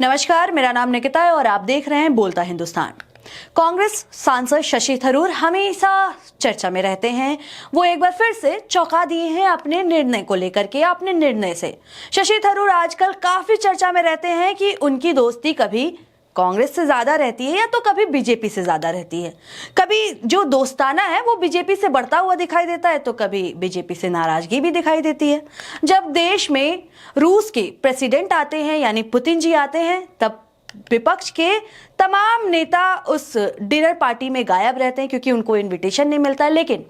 नमस्कार, मेरा नाम निकिता है और आप देख रहे हैं बोलता हिंदुस्तान। कांग्रेस सांसद शशि थरूर हमेशा चर्चा में रहते हैं। वो एक बार फिर से चौंका दिए हैं अपने निर्णय को लेकर के। अपने निर्णय से शशि थरूर आजकल काफी चर्चा में रहते हैं कि उनकी दोस्ती कभी कांग्रेस से ज्यादा रहती है या तो कभी बीजेपी से ज्यादा रहती है। कभी जो दोस्ताना है वो बीजेपी से बढ़ता हुआ दिखाई देता है तो कभी बीजेपी से नाराजगी भी दिखाई देती है। जब देश में रूस के प्रेसिडेंट आते हैं यानी पुतिन जी आते हैं तब विपक्ष के तमाम नेता उस डिनर पार्टी में गायब रहते हैं क्योंकि उनको इनविटेशन नहीं मिलता है। लेकिन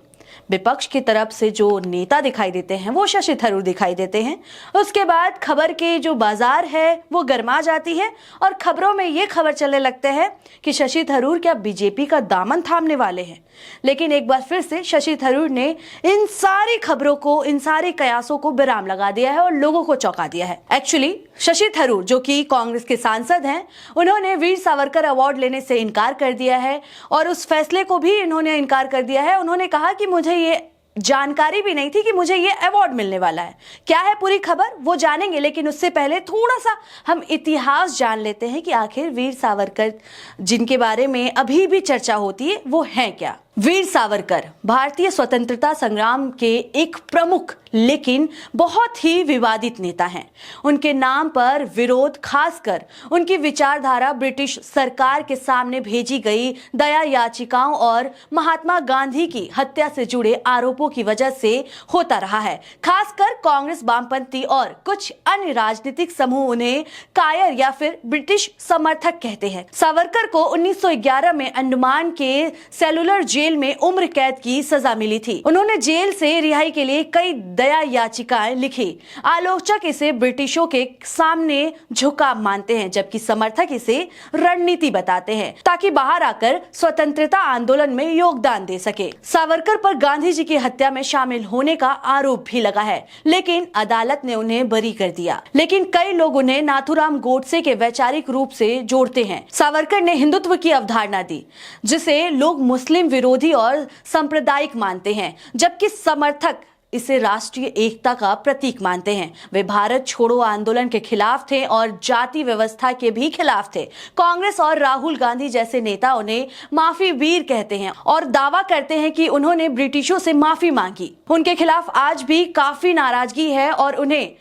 विपक्ष की तरफ से जो नेता दिखाई देते हैं वो शशि थरूर दिखाई देते हैं। उसके बाद खबर के जो बाजार है वो गर्मा जाती है और खबरों में ये खबर चलने लगते हैं कि शशि थरूर क्या बीजेपी का दामन थामने वाले हैं। लेकिन एक बार फिर से शशि थरूर ने इन सारी खबरों को, इन सारे कयासों को विराम लगा दिया है और लोगों को चौंका दिया है। एक्चुअली शशि थरूर जो कि कांग्रेस के सांसद हैं, उन्होंने वीर सावरकर अवार्ड लेने से इनकार कर दिया है और उस फैसले को भी इन्होंने इनकार कर दिया है। उन्होंने कहा कि मुझे ये जानकारी भी नहीं थी कि मुझे ये अवार्ड मिलने वाला है। क्या है पूरी खबर वो जानेंगे, लेकिन उससे पहले थोड़ा सा हम इतिहास जान लेते हैं कि आखिर वीर सावरकर जिनके बारे में अभी भी चर्चा होती है वो हैं क्या। वीर सावरकर भारतीय स्वतंत्रता संग्राम के एक प्रमुख लेकिन बहुत ही विवादित नेता हैं। उनके नाम पर विरोध, खासकर उनकी विचारधारा ब्रिटिश सरकार के सामने भेजी गई दया याचिकाओं और महात्मा गांधी की हत्या से जुड़े आरोपों की वजह से होता रहा है। खासकर कांग्रेस, वामपंथी और कुछ अन्य राजनीतिक समूह उन्हें कायर या फिर ब्रिटिश समर्थक कहते हैं। सावरकर को 1911 में अंडमान के सेलुलर जेल में उम्र कैद की सजा मिली थी। उन्होंने जेल से रिहाई के लिए कई दया याचिकाएं लिखी। आलोचक इसे ब्रिटिशों के सामने झुकाव मानते हैं जबकि समर्थक इसे रणनीति बताते हैं ताकि बाहर आकर स्वतंत्रता आंदोलन में योगदान दे सके। सावरकर पर गांधी जी की हत्या में शामिल होने का आरोप भी लगा है लेकिन अदालत ने उन्हें बरी कर दिया। लेकिन कई लोग उन्हें नाथूराम गोडसे के वैचारिक रूप से जोड़ते हैं। सावरकर ने हिंदुत्व की अवधारणा दी जिसे लोग मुस्लिम विरोधी और सांप्रदायिक मानते हैं जबकि समर्थक इसे राष्ट्रीय एकता का प्रतीक मानते हैं। वे भारत छोड़ो आंदोलन के खिलाफ थे और जाति व्यवस्था के भी खिलाफ थे। कांग्रेस और राहुल गांधी जैसे नेता उन्हें माफी वीर कहते हैं और दावा करते हैं कि उन्होंने ब्रिटिशों से माफी मांगी। उनके खिलाफ आज भी काफी नाराजगी है और उन्हें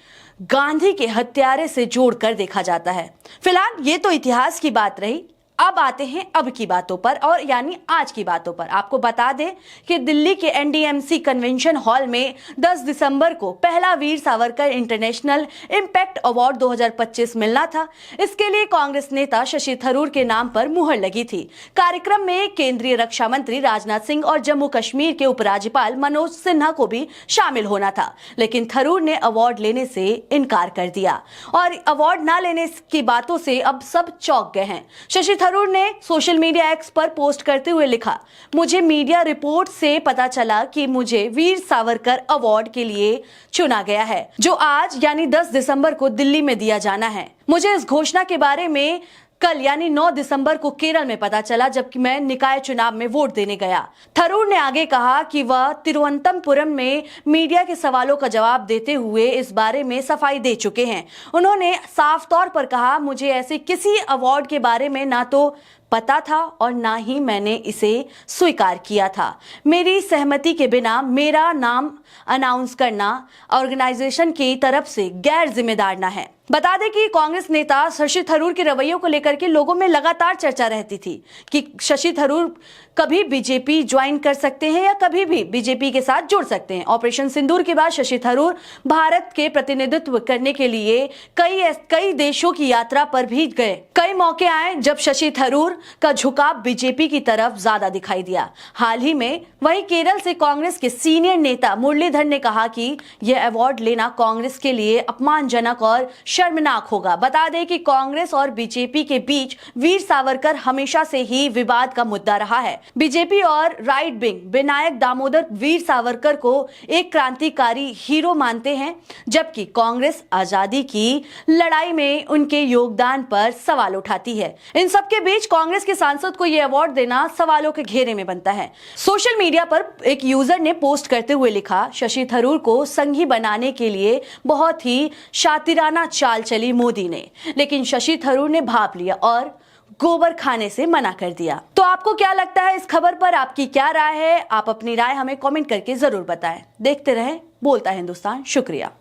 गांधी के हत्यारे से जोड़कर देखा जाता है। फिलहाल ये तो इतिहास की बात रही। अब आते हैं अब की बातों पर और यानी आज की बातों पर। आपको बता दें कि दिल्ली के एनडीएमसी कन्वेंशन हॉल में 10 दिसंबर को पहला Veer Savarkar international impact award 2025 मिलना था। इसके लिए कांग्रेस नेता शशि थरूर के नाम पर मुहर लगी थी। कार्यक्रम में केंद्रीय रक्षा मंत्री राजनाथ सिंह और जम्मू कश्मीर के उपराज्यपाल मनोज सिन्हा को भी शामिल होना था, लेकिन थरूर ने अवार्ड लेने से इनकार कर दिया और अवार्ड न लेने की बातों से अब सब चौंक गए हैं। शशि थरूर ने सोशल मीडिया एक्स पर पोस्ट करते हुए लिखा, मुझे मीडिया रिपोर्ट से पता चला कि मुझे वीर सावरकर अवार्ड के लिए चुना गया है जो आज यानी 10 दिसंबर को दिल्ली में दिया जाना है। मुझे इस घोषणा के बारे में कल यानी 9 दिसंबर को केरल में पता चला जबकि मैं निकाय चुनाव में वोट देने गया। थरूर ने आगे कहा कि वह तिरुवनंतपुरम में मीडिया के सवालों का जवाब देते हुए इस बारे में सफाई दे चुके हैं। उन्होंने साफ तौर पर कहा, मुझे ऐसे किसी अवार्ड के बारे में ना तो पता था और ना ही मैंने इसे स्वीकार किया था। मेरी सहमति के बिना मेरा नाम अनाउंस करना ऑर्गेनाइजेशन की तरफ से गैर जिम्मेदार है। बता दें कि कांग्रेस नेता शशि थरूर के रवैयों को लेकर के लोगों में लगातार चर्चा रहती थी कि शशि थरूर कभी बीजेपी ज्वाइन कर सकते हैं या कभी भी बीजेपी के साथ जुड़ सकते हैं। ऑपरेशन सिंदूर के बाद शशि थरूर भारत के प्रतिनिधित्व करने के लिए कई देशों की यात्रा पर भी गए। कई मौके आए जब शशि थरूर का झुकाव बीजेपी की तरफ ज्यादा दिखाई दिया। हाल ही में वहीं केरल से कांग्रेस के सीनियर नेता मुरलीधर ने कहा कि यह अवार्ड लेना कांग्रेस के लिए अपमानजनक और शर्मनाक होगा। बता दें कि कांग्रेस और बीजेपी के बीच वीर सावरकर हमेशा से ही विवाद का मुद्दा रहा है। बीजेपी और राइट विंग विनायक दामोदर वीर सावरकर को एक क्रांतिकारी हीरो मानते हैं जबकि कांग्रेस आजादी की लड़ाई में उनके योगदान पर सवाल उठाती है। इन सबके बीच कांग्रेस कांग्रेस के सांसद को यह अवार्ड देना सवालों के घेरे में बनता है। सोशल मीडिया पर एक यूजर ने पोस्ट करते हुए लिखा, शशि थरूर को संघी बनाने के लिए बहुत ही शातिराना चाल चली मोदी ने, लेकिन शशि थरूर ने भाप लिया और गोबर खाने से मना कर दिया। तो आपको क्या लगता है इस खबर पर? आपकी क्या राय है? आप अपनी राय हमें कमेंट करके जरूर बताएं। देखते रहें बोलता हिंदुस्तान। शुक्रिया।